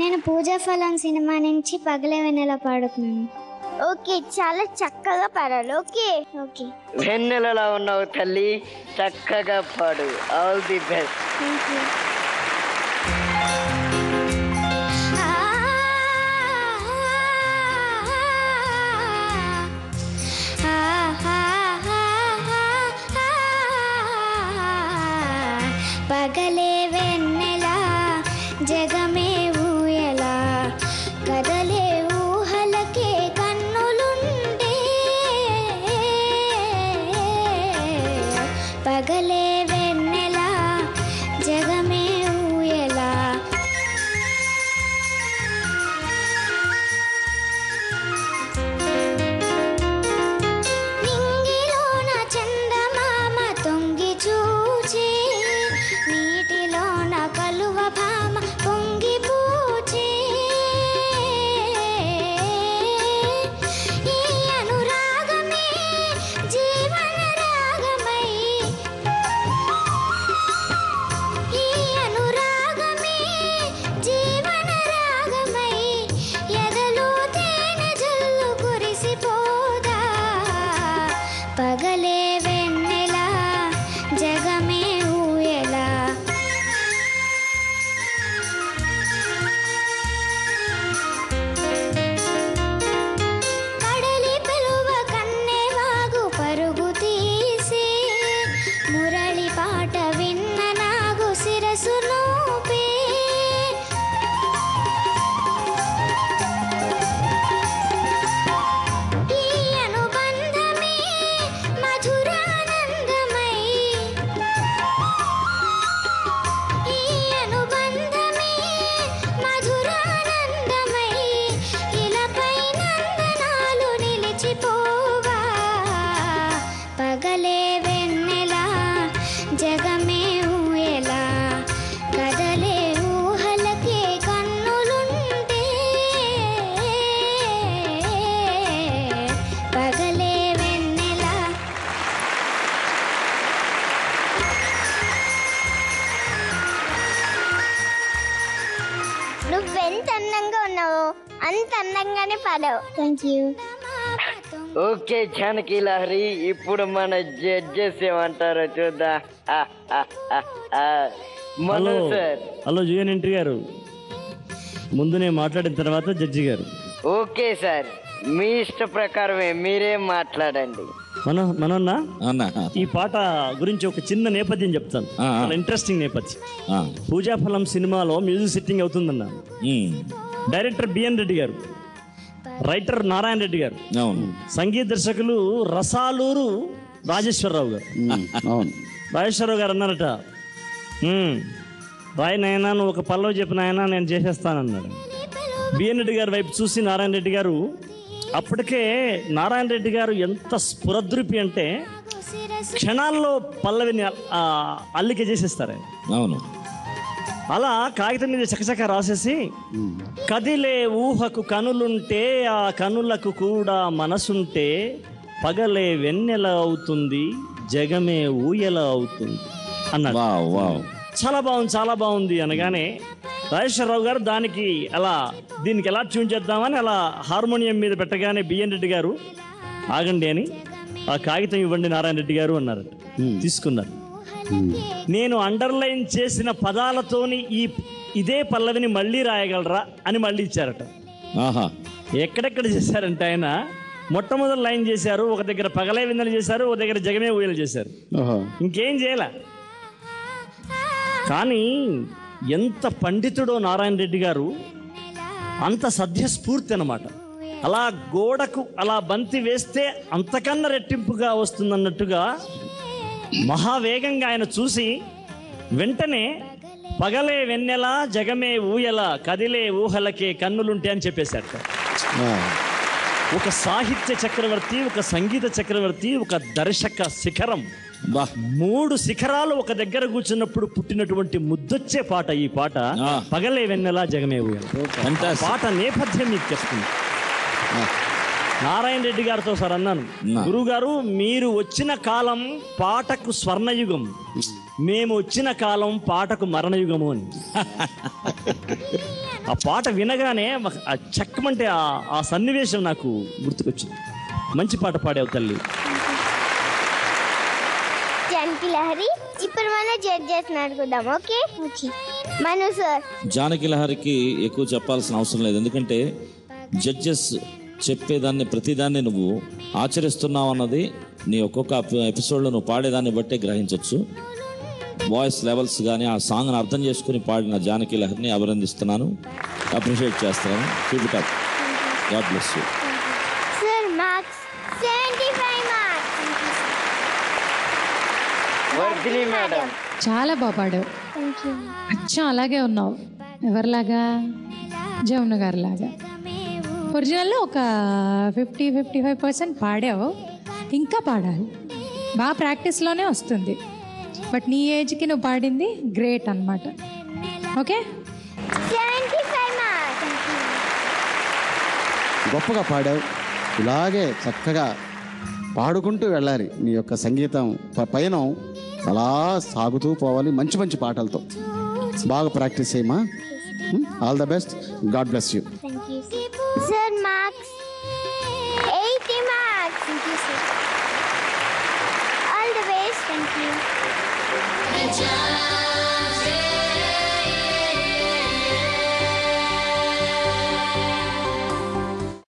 నేను పూజాఫలం సినిమా నుంచి పగలే వెన్నెల పాడుతున్నాను. ఓకే, చాలా చక్కగా పాడాలి. Okay okay. వెన్నెలలా ఉన్నావు తల్లి, చక్కగా పాడు. All the best. Thank you. పగలే వెన్నెల జగమే ఊయలా, కదలే ఊహలకే కన్నులుండే. పగలే వెన్నెల జగమే ఊయలా. నింగిలోన చందమామ తొంగి చూచే, నీటిలోన కలువ భామ పొంగి పూచే. ఈ అనురాగమే జీవన రాగమై, ఈ అనురాగమే జీవన రాగమై, ఎదలో తేనె జల్లు కురిసిపోదా. పగలే వెన్నెల జగమే ఊయలా. కడలి పిలువ కన్నెవాగు పరుగు తీసి, మురళి పాట విన్న నాగు శిరసు నూపే. ఈ అనుబంధమే మధురానందమై, ఈ అనుబంధమే మధురానందమై, ఇలపై నందనాలు నిలిచిపోవా. పగలే వెన్నెల జగమే ఊయలా, కదలే ఊహలకే కన్నులుండే. పగలే వెన్నెల. నువ్వెంత అందంగా ఉన్నావో అంత అందంగానే పాడావు. Thank you. Okay Janaki Lahari, ఇప్పుడు మన జడ్జెస్ ఏమంటారో చూద్దాం. Hello sir. Hello junior NT గారు, ముందు నేను మాట్లాడిన తర్వాత జడ్జి గారు. ఓకే సార్, మీ ఇష్ట ప్రకారమే, మీరేం మాట్లాడండి. మనోన్నా ఈ పాట గురించి ఒక చిన్న నేపథ్యం చెప్తాను. చాలా ఇంట్రెస్టింగ్ నేపథ్యం. పూజాఫలం సినిమాలో మ్యూజిక్ సెట్టింగ్ అవుతుందన్న. డైరెక్టర్ బిఎన్ రెడ్డి గారు, రైటర్ నారాయణ రెడ్డి గారు, సంగీత దర్శకులు రసాలూరు రాజేశ్వరరావు గారు. రాజేశ్వరరావు గారు అన్నారట, రాయ్ నాయనా నువ్వు ఒక పల్లవి చెప్పిన ఆయన నేను చేసేస్తానన్నాడు. బిఎన్ రెడ్డి గారి వైపు చూసి నారాయణ రెడ్డి గారు, అప్పటికే నారాయణ రెడ్డి గారు ఎంత స్ఫురద్రూపి అంటే క్షణాల్లో పల్లవిని అల్లిక చేసేస్తారు. అవును, అలా కాగితం మీద చకచక రాసేసి, కదిలే ఊహకు కనులుంటే ఆ కనులకు కూడా మనసుంటే, పగలే వెన్నెల అవుతుంది జగమే ఊయల అవుతుంది అన్నాడు. చాలా బాగుంది, చాలా బాగుంది అనగానే రాజేశ్వరరావు గారు దానికి దీనికి ఎలా ట్యూన్ చేద్దామని అలా హార్మోనియం మీద పెట్టగానే బిఎన్ రెడ్డి గారు ఆగండి అని, ఆ కాగితం ఇవ్వండి నారాయణ రెడ్డి గారు అన్నారు. తీసుకున్నారు. నేను అండర్లైన్ చేసిన పదాలతోని ఇదే పల్లవిని మళ్ళీ రాయగలరా అని మళ్ళీ ఇచ్చారట. ఎక్కడెక్కడ చేశారంటే ఆయన మొట్టమొదటి లైన్ చేశారు, ఒక దగ్గర పగలే విందలు చేశారు, ఒక దగ్గర జగమే ఊయలు చేశారు, ఇంకేం చేయాల. కానీ ఎంత పండితుడో నారాయణ రెడ్డి గారు, అంత సద్యస్ఫూర్తి అన్నమాట. అలా గోడకు అలా బంతి వేస్తే అంతకన్నా రెట్టింపుగా వస్తుందన్నట్టుగా మహావేగంగా ఆయన చూసి వెంటనే పగలే వెన్నెల జగమే ఊయల కదిలే ఊహలకే కన్నులుంటే అని చెప్పేశారు. ఒక సాహిత్య చక్రవర్తి, ఒక సంగీత చక్రవర్తి, ఒక దర్శక శిఖరం 3 శిఖరాలు ఒక దగ్గర కూర్చున్నప్పుడు పుట్టినటువంటి ముద్దొచ్చే పాట ఈ పాట. పగలే వెన్నెలా జగమే ఊయల పాట నేపథ్యం మీకు చెప్తుంది. నారాయణ రెడ్డి గారితో సార్ అన్నాను, గురువుగారు మీరు వచ్చిన కాలం పాటకు స్వర్ణయుగం, మేము వచ్చిన కాలం పాటకు మరణయుగము అని. ఆ పాట వినగానే చక్కమంటే ఆ సన్నివేశం నాకు గుర్తుకొచ్చింది. మంచి పాట పాడావు తల్లి. జానకి లహరి ఇప్పుడు మనం జడ్జ్ చేస్తున్నాడు చూద్దాం. ఓకే మను సార్. జానకి లహరికి ఎక్కువ చెప్పాల్సిన అవసరం లేదు, ఎందుకంటే జడ్జెస్ చెప్పేదాన్ని ప్రతిదాన్ని నువ్వు ఆచరిస్తున్నావు అన్నది నీ ఒక్కొక్క ఎపిసోడ్లో నువ్వు పాడేదాన్ని బట్టే గ్రహించవచ్చు. వాయిస్ లెవెల్స్ కానీ ఆ సాంగ్ని అర్థం చేసుకుని పాడిన జానకి లహరిని అభినందిస్తున్నాను, అప్రిషియేట్ చేస్తున్నాను. Keep it up. God bless you. Sir marks 75 marks. Vardhini madam చాలా బాగా పాడావు. అచ్చా అలాగే ఉన్నావు. ఎవరిలాగా? జమున గారి లాగా. ఒరిజినల్లో ఒక 50-55% పాడావు, ఇంకా పాడాలి. బాగా ప్రాక్టీస్లోనే వస్తుంది. బట్ నీ ఏజ్కి నువ్వు పాడింది గ్రేట్ అన్నమాట. Okay 75 marks. గొప్పగా పాడావు. ఇలాగే చక్కగా పాడుకుంటూ వెళ్ళాలి. నీ యొక్క సంగీతం పయనం అలా సాగుతూ పోవాలి మంచి మంచి పాటలతో. బాగా ప్రాక్టీస్ చేయమా. All the best. God bless you. Sir marks 80 marks. All the best. Thank you.